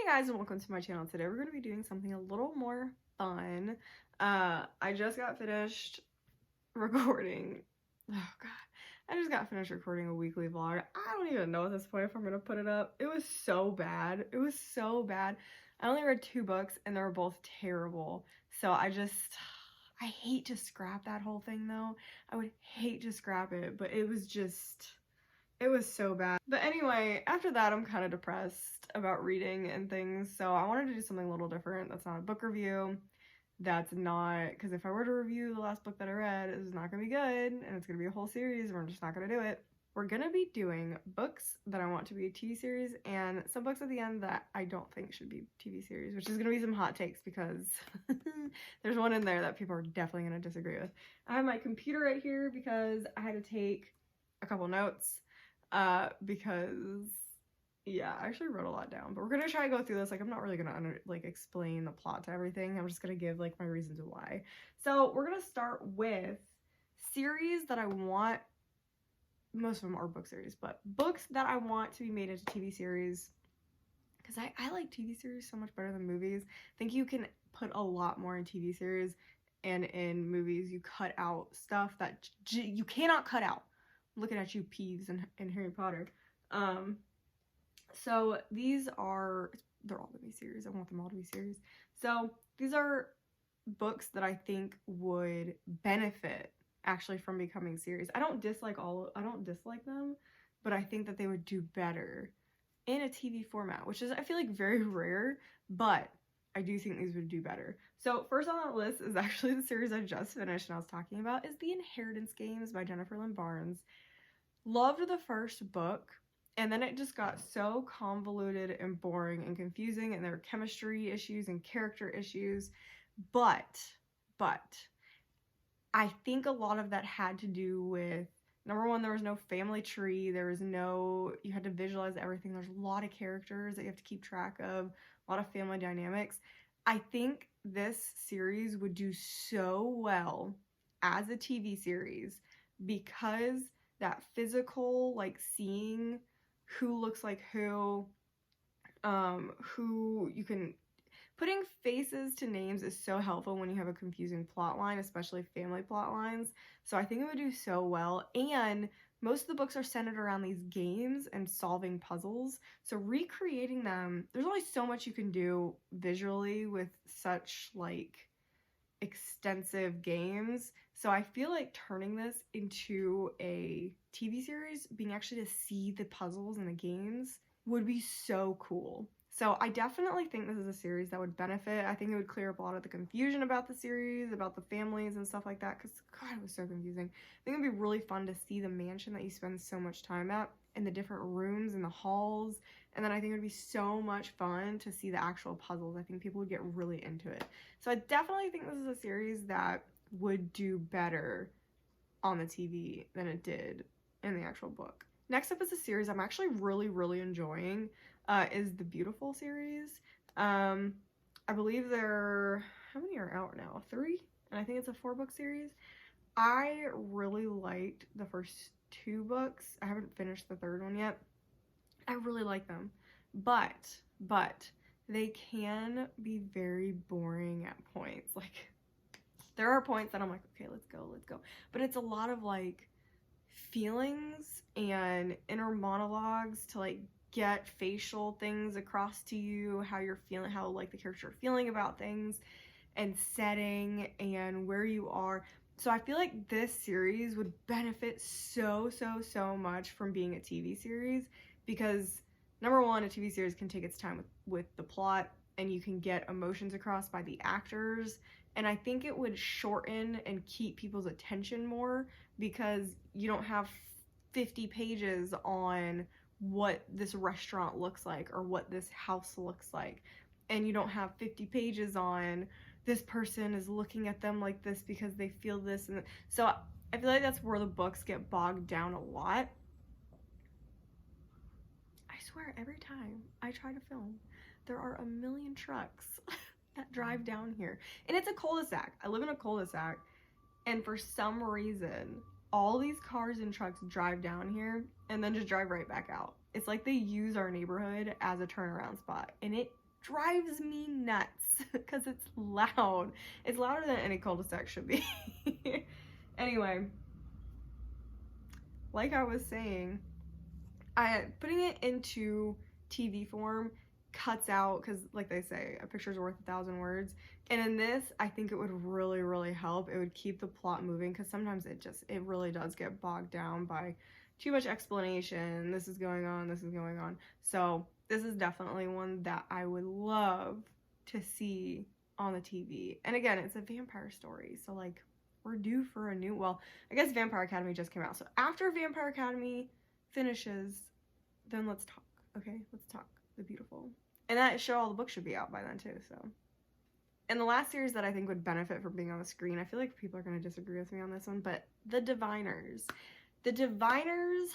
guys, and welcome to my channel. Today we're going to be doing something a little more fun. I just got finished recording. Oh god. I just got finished recording a weekly vlog. I don't even know at this point if I'm going to put it up. It was so bad. It was so bad. I only read 2 books and they were both terrible. So I hate to scrap that whole thing though. I would hate to scrap it, but it was so bad. But anyway, after that, I'm kind of depressed about reading and things, so I wanted to do something a little different. That's not a book review. That's not, because if I were to review the last book that I read, it's not going to be good, and it's going to be a whole series, and we're just not going to do it. We're going to be doing books that I want to be a TV series, and some books at the end that I don't think should be TV series, which is going to be some hot takes, because there's one in there that people are definitely going to disagree with. I have my computer right here because I had to take a couple notes. Because yeah, I actually wrote a lot down, but we're gonna try to go through this. Like, I'm not really gonna explain the plot to everything. I'm just gonna give like my reasons why. So we're gonna start with series that I want. Most of them are book series, but books that I want to be made into TV series, because I like TV series so much better than movies. I think you can put a lot more in TV series, and in movies you cut out stuff that you cannot cut out. Looking at you, Peeves and Harry Potter. So these are, they're all to be series. I want them all to be series. So these are books that I think would benefit actually from becoming series. I don't dislike them, but I think that they would do better in a TV format, which is, I feel like, very rare, but I do think these would do better. So first on that list is actually the series I just finished and I was talking about, is The Inheritance Games by Jennifer Lynn Barnes. Loved the first book, and then it just got so convoluted and boring and confusing, and there were chemistry issues and character issues, but I think a lot of that had to do with, number one, there was no family tree, you had to visualize everything, there's a lot of characters that you have to keep track of, a lot of family dynamics. I think this series would do so well as a TV series because that physical, like seeing who looks like who you can, putting faces to names is so helpful when you have a confusing plot line, especially family plot lines. So I think it would do so well. And most of the books are centered around these games and solving puzzles. So recreating them, there's only so much you can do visually with such like extensive games. So I feel like turning this into a TV series, being actually to see the puzzles and the games, would be so cool. So I definitely think this is a series that would benefit. I think it would clear up a lot of the confusion about the series, about the families and stuff like that, because god, it was so confusing. I think it'd be really fun to see the mansion that you spend so much time at, and the different rooms and the halls. And then I think it would be so much fun to see the actual puzzles. I think people would get really into it. So I definitely think this is a series that would do better on the TV than it did in the actual book. Next up is a series I'm actually really enjoying, is the Beautiful series. I believe how many are out now? 3? And I think it's a 4-book series. I really liked the first 2 books. I haven't finished the 3rd one yet. I really like them, but they can be very boring at points. Like, there are points that I'm like, okay, let's go, but it's a lot of like feelings and inner monologues to like get facial things across to you, how you're feeling, how like the character are feeling about things, and setting and where you are. So I feel like this series would benefit so much from being a TV series, because number one, a TV series can take its time with the plot, and you can get emotions across by the actors, and I think it would shorten and keep people's attention more, because you don't have 50 pages on what this restaurant looks like or what this house looks like, and you don't have 50 pages on this person is looking at them like this because they feel this. And so I feel like that's where the books get bogged down a lot. I swear, every time I try to film, there are a million trucks that drive down here. And it's a cul-de-sac. I live in a cul-de-sac, and for some reason, all these cars and trucks drive down here and then just drive right back out. It's like they use our neighborhood as a turnaround spot, and it drives me nuts because it's loud. It's louder than any cul-de-sac should be. Anyway, like I was saying, putting it into TV form cuts out, because like they say, a picture's worth 1,000 words. And in this, I think it would really, really help. It would keep the plot moving, because sometimes it really does get bogged down by too much explanation. This is going on, this is going on. So this is definitely one that I would love to see on the TV. And again, it's a vampire story, so like we're due for a new, well, I guess Vampire Academy just came out. So after Vampire Academy finishes, then let's talk. Okay, let's talk. The Beautiful. And that show, all the books should be out by then too, so. And the last series that I think would benefit from being on the screen, I feel like people are going to disagree with me on this one, but The Diviners. The Diviners,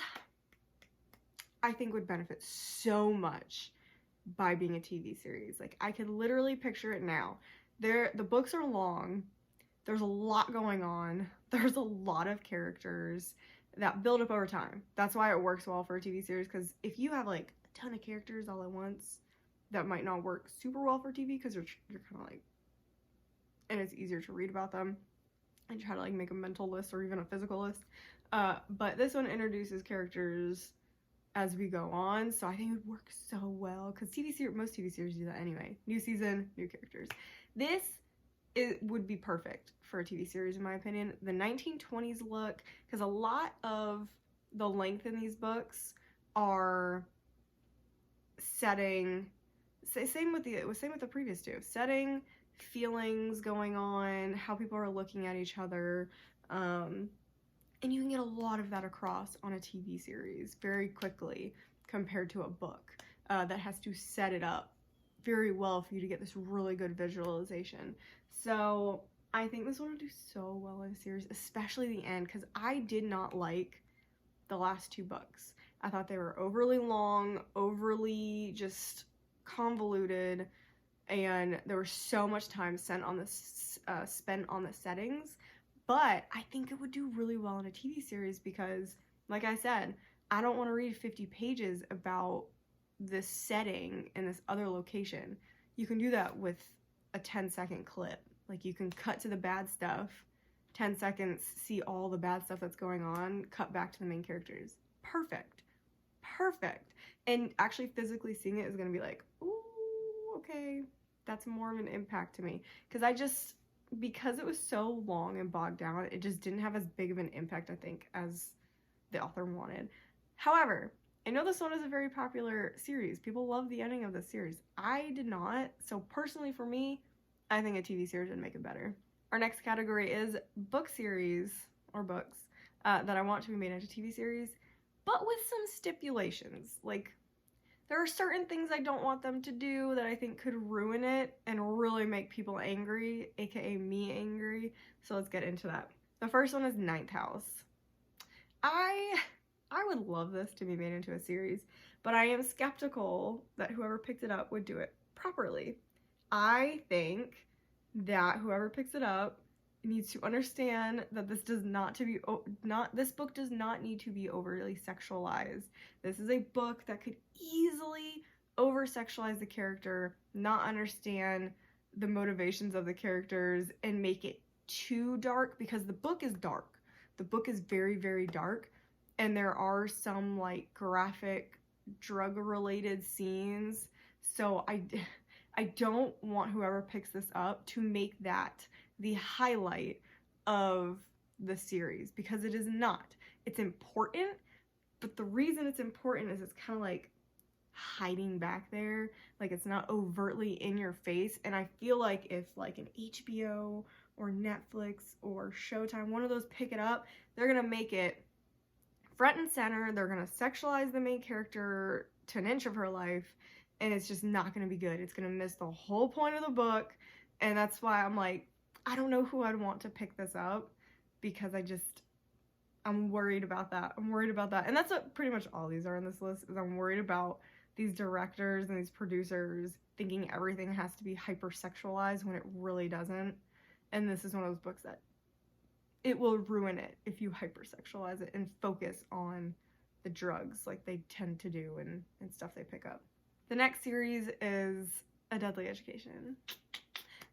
I think, would benefit so much by being a TV series. Like, I could literally picture it now. The books are long. There's a lot going on. There's a lot of characters that build up over time. That's why it works well for a TV series, because if you have like a ton of characters all at once, that might not work super well for TV, because you're kind of like, and it's easier to read about them and try to like make a mental list or even a physical list. But this one introduces characters as we go on, so I think it would work so well, because most TV series do that anyway. New season, new characters. This would be perfect for a TV series, in my opinion. The 1920s look, because a lot of the length in these books are setting, same with the previous two, setting, feelings going on, how people are looking at each other, and you can get a lot of that across on a TV series very quickly compared to a book that has to set it up very well for you to get this really good visualization. So I think this one would do so well in a series, especially the end, because I did not like the last two books. I thought they were overly long, overly just convoluted, and there was so much time spent on the settings. But I think it would do really well in a TV series, because, like I said, I don't want to read 50 pages about this setting in this other location. You can do that with a 10-second clip. Like, you can cut to the bad stuff, 10 seconds, see all the bad stuff that's going on, cut back to the main characters. Perfect. Perfect. And actually physically seeing it is going to be like, ooh, okay, that's more of an impact to me. Because it was so long and bogged down, it just didn't have as big of an impact, I think, as the author wanted. However, I know this one is a very popular series. People love the ending of this series. I did not. So personally for me, I think a TV series would make it better. Our next category is book series, or books, that I want to be made into TV series, but with some stipulations. Like, there are certain things I don't want them to do that I think could ruin it and really make people angry, aka me angry. So let's get into that. The first one is Ninth House. I would love this to be made into a series, but I am skeptical that whoever picked it up would do it properly. I think that whoever picks it up needs to understand that this book does not need to be overly sexualized. This is a book that could easily over-sexualize the character, not understand the motivations of the characters, and make it too dark, because the book is dark. The book is very, very dark, and there are some like graphic drug-related scenes. So I don't want whoever picks this up to make that the highlight of the series, because it is not. It's important, but the reason it's important is it's kind of like hiding back there. Like, it's not overtly in your face. And I feel like if like an HBO or Netflix or Showtime, one of those pick it up, they're gonna make it front and center. They're gonna sexualize the main character to an inch of her life, and it's just not gonna be good. It's gonna miss the whole point of the book. And that's why I'm like, I don't know who I'd want to pick this up, because I'm worried about that. And that's what pretty much all these are on this list, is I'm worried about these directors and these producers thinking everything has to be hyper-sexualized when it really doesn't. And this is one of those books that it will ruin it if you hyper-sexualize it and focus on the drugs like they tend to do and stuff they pick up. The next series is a Deadly Education.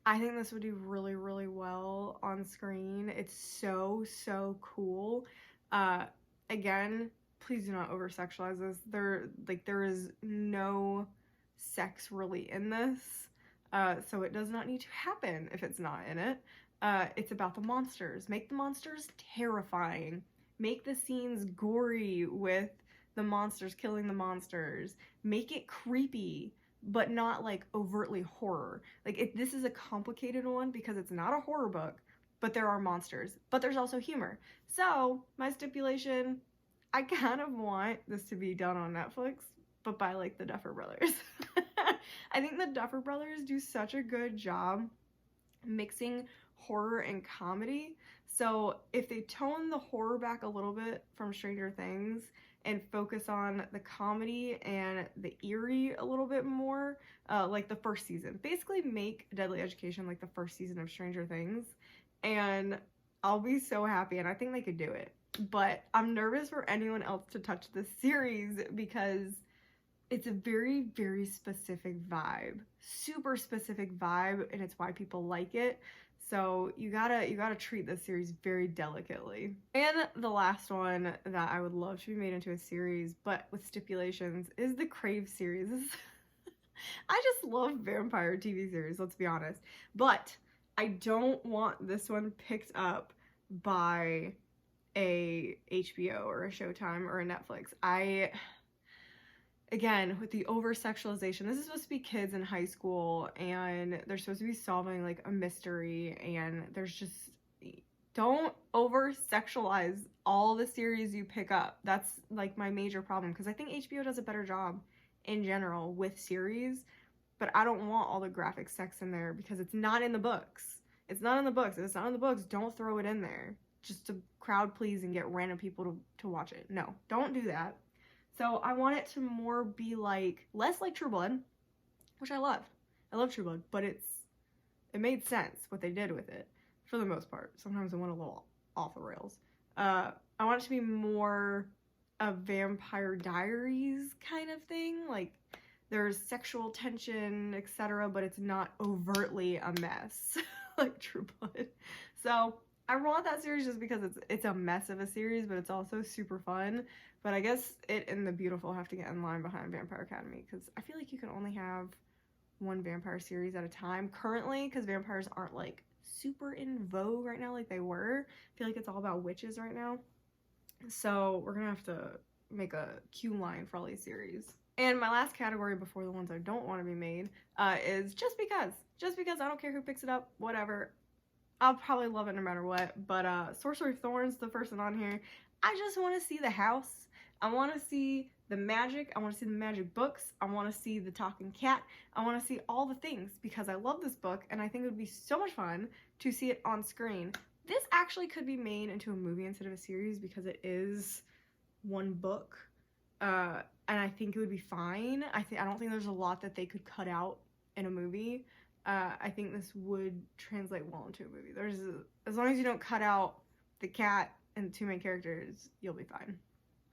I think this would do really, really well on screen. It's so, so cool. Again, please do not over-sexualize this. There is no sex really in this, so it does not need to happen if it's not in it. It's about the monsters. Make the monsters terrifying. Make the scenes gory with the monsters killing the monsters. Make it creepy, but not like overtly horror. Like this is a complicated one because it's not a horror book, but there are monsters, but there's also humor. So my stipulation, I kind of want this to be done on Netflix, but by like the Duffer Brothers. I think the Duffer Brothers do such a good job mixing horror and comedy. So if they tone the horror back a little bit from Stranger Things and focus on the comedy and the eerie a little bit more, like the first season. Basically make Deadly Education like the first season of Stranger Things, and I'll be so happy, and I think they could do it. But I'm nervous for anyone else to touch this series because it's a very, very specific vibe. Super specific vibe, and it's why people like it. So you gotta treat this series very delicately. And the last one that I would love to be made into a series, but with stipulations, is the Crave series. I just love vampire TV series, let's be honest. But I don't want this one picked up by a HBO or a Showtime or a Netflix. Again, with the over-sexualization, this is supposed to be kids in high school, and they're supposed to be solving, like, a mystery, and there's just... Don't over-sexualize all the series you pick up. That's, like, my major problem, because I think HBO does a better job, in general, with series, but I don't want all the graphic sex in there, because it's not in the books. It's not in the books. If it's not in the books, don't throw it in there, just to crowd please and get random people to watch it. No, don't do that. So I want it to more be like, less like True Blood, which I love. I love True Blood, but it made sense what they did with it, for the most part. Sometimes it went a little off the rails. I want it to be more a Vampire Diaries kind of thing. Like, there's sexual tension, etc., but it's not overtly a mess, like True Blood. So I want that series just because it's a mess of a series, but it's also super fun. But I guess it and The Beautiful have to get in line behind Vampire Academy, because I feel like you can only have one vampire series at a time currently, because vampires aren't like super in vogue right now like they were. I feel like it's all about witches right now. So we're gonna have to make a queue line for all these series. And my last category before the ones I don't want to be made is just because. Just because. I don't care who picks it up, whatever. I'll probably love it no matter what. But Sorcery of Thorns, the first one on here, I just want to see the house. I want to see the magic. I want to see the magic books. I want to see the talking cat. I want to see all the things because I love this book and I think it would be so much fun to see it on screen. This actually could be made into a movie instead of a series because it is one book. And I think it would be fine. I don't think there's a lot that they could cut out in a movie. I think this would translate well into a movie. As long as you don't cut out the cat and the two main characters, you'll be fine.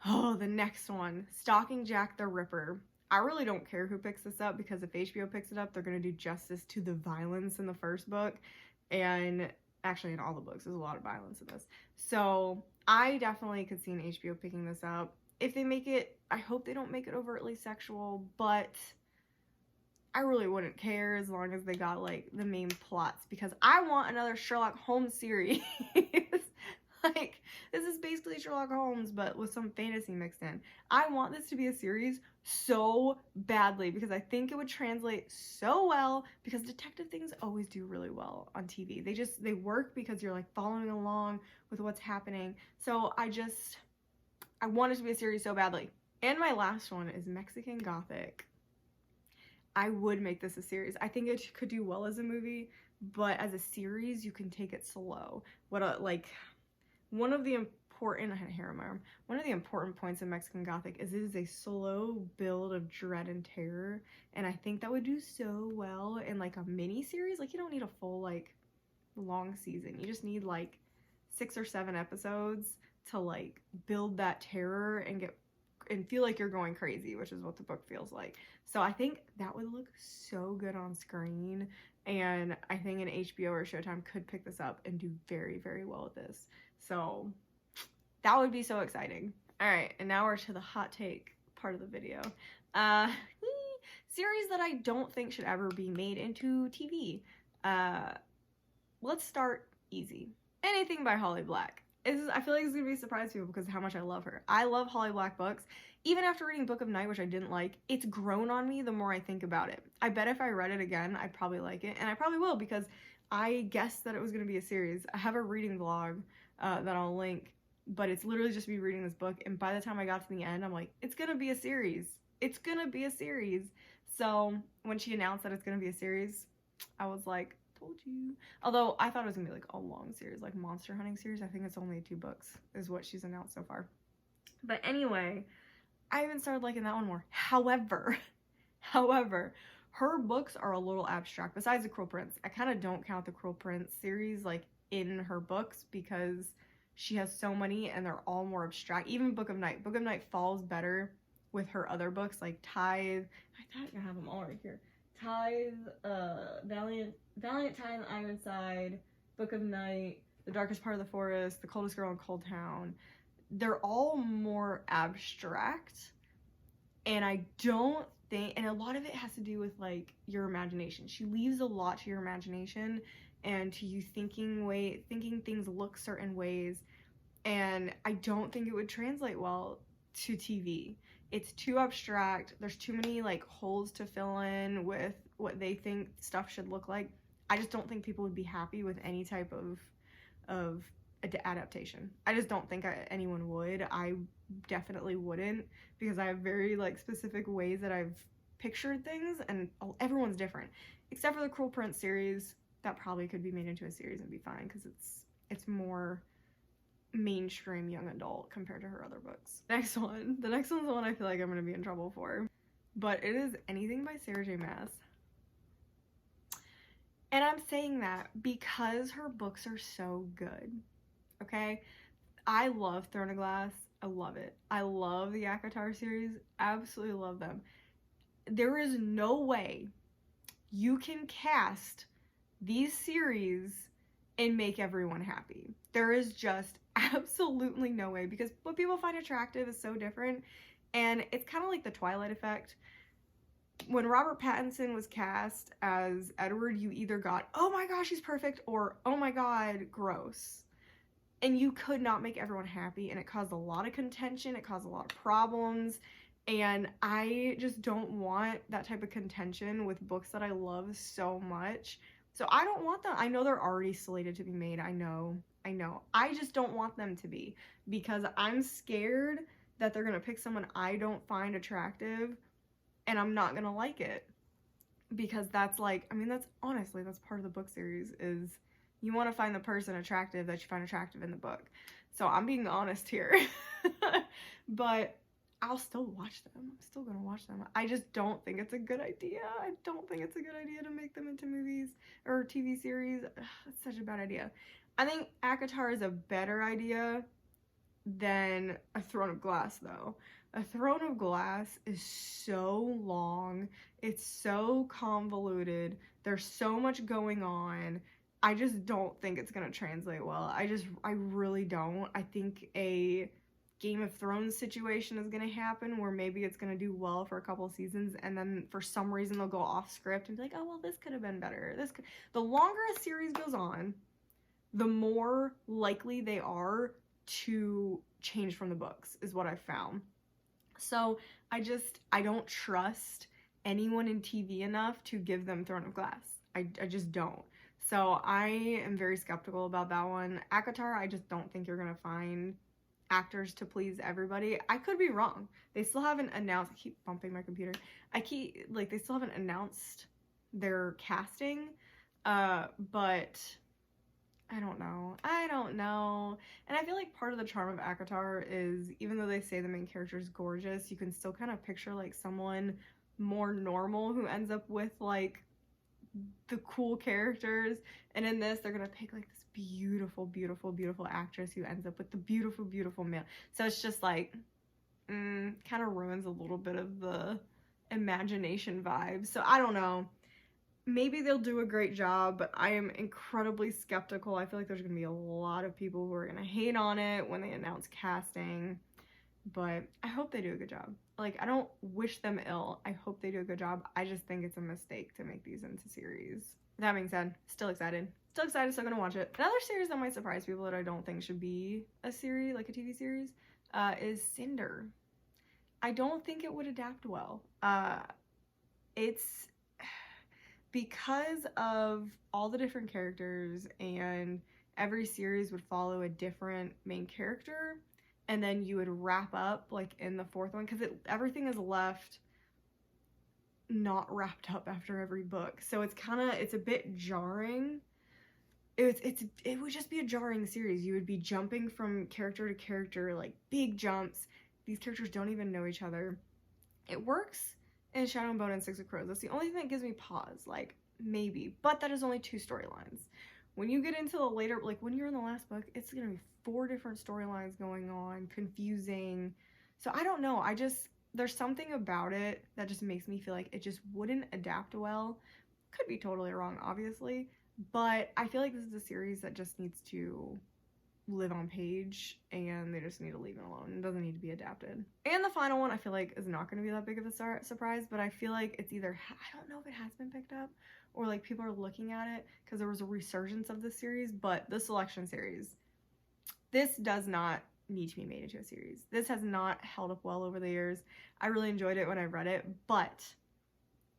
Oh, the next one, Stalking Jack the Ripper. I really don't care who picks this up because if HBO picks it up, they're going to do justice to the violence in the first book. And actually in all the books, there's a lot of violence in this. So I definitely could see an HBO picking this up. If they make it, I hope they don't make it overtly sexual, but I really wouldn't care as long as they got like the main plots because I want another Sherlock Holmes series. Like, this is basically Sherlock Holmes, but with some fantasy mixed in. I want this to be a series so badly because I think it would translate so well because detective things always do really well on TV. They work because you're like following along with what's happening. So I want it to be a series so badly. And my last one is Mexican Gothic. I would make this a series. I think it could do well as a movie, but as a series, you can take it slow. One of the important, I had a hair on my arm, one of the important points in Mexican Gothic is it is a slow build of dread and terror, and I think that would do so well in like a mini series. Like, you don't need a full like long season. You just need like 6 or 7 episodes to like build that terror and get and feel like you're going crazy, which is what the book feels like. So I think that would look so good on screen, and I think an HBO or Showtime could pick this up and do very, very well with this. So that would be so exciting. All right, and now we're to the hot take part of the video. Series that I don't think should ever be made into TV. Let's start easy. Anything by Holly Black. I feel like it's gonna be a surprise to people because of how much I love her. I love Holly Black books. Even after reading Book of Night, which I didn't like, it's grown on me the more I think about it. I bet if I read it again, I'd probably like it, and I probably will because I guessed that it was gonna be a series. I have a reading vlog that I'll link, but it's literally just me reading this book, and by the time I got to the end, I'm like, it's gonna be a series. It's gonna be a series. So when she announced that it's gonna be a series, I was like, told you. Although I thought it was gonna be like a long series, like monster hunting series. I think it's only 2 books is what she's announced so far. But anyway, I even started liking that one more. However, her books are a little abstract. Besides the Cruel Prince, I kind of don't count the Cruel Prince series like in her books because she has so many and they're all more abstract. Even Book of Night. Book of Night falls better with her other books like Tithe. I thought I have them all right here. Tithe, Valiant Tithe and Ironside, Book of Night, The Darkest Part of the Forest, The Coldest Girl in Cold Town. They're all more abstract, and I don't think, and a lot of it has to do with like your imagination. She leaves a lot to your imagination and to you thinking things look certain ways, and I don't think it would translate well to TV. It's too abstract. There's too many like holes to fill in with what they think stuff should look like. I just don't think people would be happy with any type of adaptation. I just don't think anyone would. I definitely wouldn't because I have very like specific ways that I've pictured things, and everyone's different. Except for the Cruel Prince series, that probably could be made into a series and be fine because it's more mainstream young adult compared to her other books. Next one. The next one's the one I feel like I'm going to be in trouble for. But it is Anything by Sarah J Maas. And I'm saying that because her books are so good. Okay? I love Throne of Glass. I love it. I love the ACOTAR series. Absolutely love them. There is no way you can cast these series and make everyone happy. There is just absolutely no way because what people find attractive is so different, and it's kind of like the Twilight effect. When Robert Pattinson was cast as Edward, you either got, oh my gosh, he's perfect, or oh my god, gross. And you could not make everyone happy, and it caused a lot of contention, it caused a lot of problems, and I just don't want that type of contention with books that I love so much. So I don't want them. I know they're already slated to be made. I know. I just don't want them to be because I'm scared that they're going to pick someone I don't find attractive and I'm not going to like it. Because that's like, I mean, that's honestly, that's part of the book series is you want to find the person attractive that you find attractive in the book. So I'm being honest here. But I'll still watch them. I'm still going to watch them. I just don't think it's a good idea. I don't think it's a good idea to make them into movies or TV series. It's such a bad idea. I think ACOTAR is a better idea than A Throne of Glass, though. A Throne of Glass is so long. It's so convoluted. There's so much going on. I just don't think it's going to translate well. I really don't. I think a Game of Thrones situation is going to happen where maybe it's going to do well for a couple seasons and then for some reason they'll go off script and be like, oh, well, this could have been better. The longer a series goes on, the more likely they are to change from the books, is what I've found. So I don't trust anyone in TV enough to give them Throne of Glass. I just don't. So I am very skeptical about that one. ACOTAR, I just don't think you're going to find actors to please everybody. I could be wrong. They still haven't announced, I keep bumping my computer. They still haven't announced their casting, but I don't know. And I feel like part of the charm of ACOTAR is, even though they say the main character is gorgeous, you can still kind of picture like someone more normal who ends up with like the cool characters. And in this, they're gonna pick like this beautiful actress who ends up with the beautiful male. So it's just like, kind of ruins a little bit of the imagination vibe. So I don't know. Maybe they'll do a great job, but I am incredibly skeptical. I feel like there's going to be a lot of people who are going to hate on it when they announce casting, but I hope they do a good job. Like, I don't wish them ill. I hope they do a good job. I just think it's a mistake to make these into series. That being said, still excited. Still excited, still gonna watch it. Another series that might surprise people that I don't think should be a series, like a TV series, is Cinder. I don't think it would adapt well. It's because of all the different characters, and every series would follow a different main character, and then you would wrap up like in the fourth one, because everything is left not wrapped up after every book. So it's a bit jarring. It would just be a jarring series. You would be jumping from character to character, like big jumps. These characters don't even know each other. It works in Shadow and Bone and Six of Crows. That's the only thing that gives me pause, like maybe, but that is only 2 storylines. When you get into the later, like when you're in the last book, it's gonna be 4 different storylines going on, confusing. So I don't know. There's something about it that just makes me feel like it just wouldn't adapt well. Could be totally wrong, obviously, but I feel like this is a series that just needs to live on page, and they just need to leave it alone. It doesn't need to be adapted. And the final one I feel like is not going to be that big of a surprise, but I feel like it's either, I don't know if it has been picked up, or like people are looking at it because there was a resurgence of this series, but the Selection series, this does not need to be made into a series. This has not held up well over the years. I really enjoyed it when I read it, but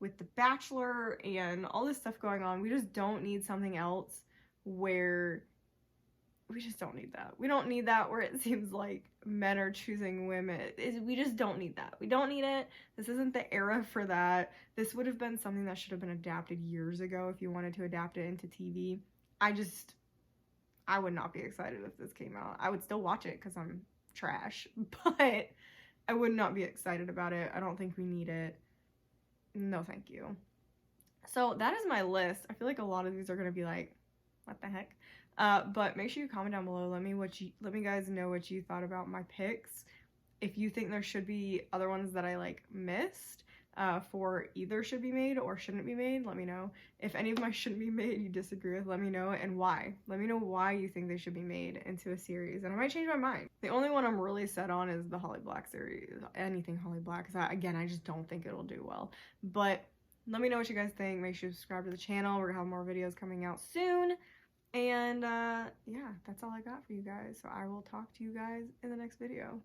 with The Bachelor and all this stuff going on, we just don't need something else where we just don't need that. We don't need that where it seems like men are choosing women. We just don't need that. We don't need it. This isn't the era for that. This would have been something that should have been adapted years ago if you wanted to adapt it into TV. I would not be excited if this came out. I would still watch it because I'm trash, but I would not be excited about it. I don't think we need it. No, thank you. So that is my list. I feel like a lot of these are going to be like, what the heck? But make sure you comment down below. Let me guys know what you thought about my picks. If you think there should be other ones that I like missed, for either should be made or shouldn't be made, let me know. If any of my shouldn't be made you disagree with, let me know, and why. Let me know why you think they should be made into a series, and I might change my mind. The only one I'm really set on is the Holly Black series. Anything Holly Black, because again, I just don't think it'll do well. But let me know what you guys think. Make sure you subscribe to the channel. We're gonna have more videos coming out soon. And yeah, that's all I got for you guys. So I will talk to you guys in the next video.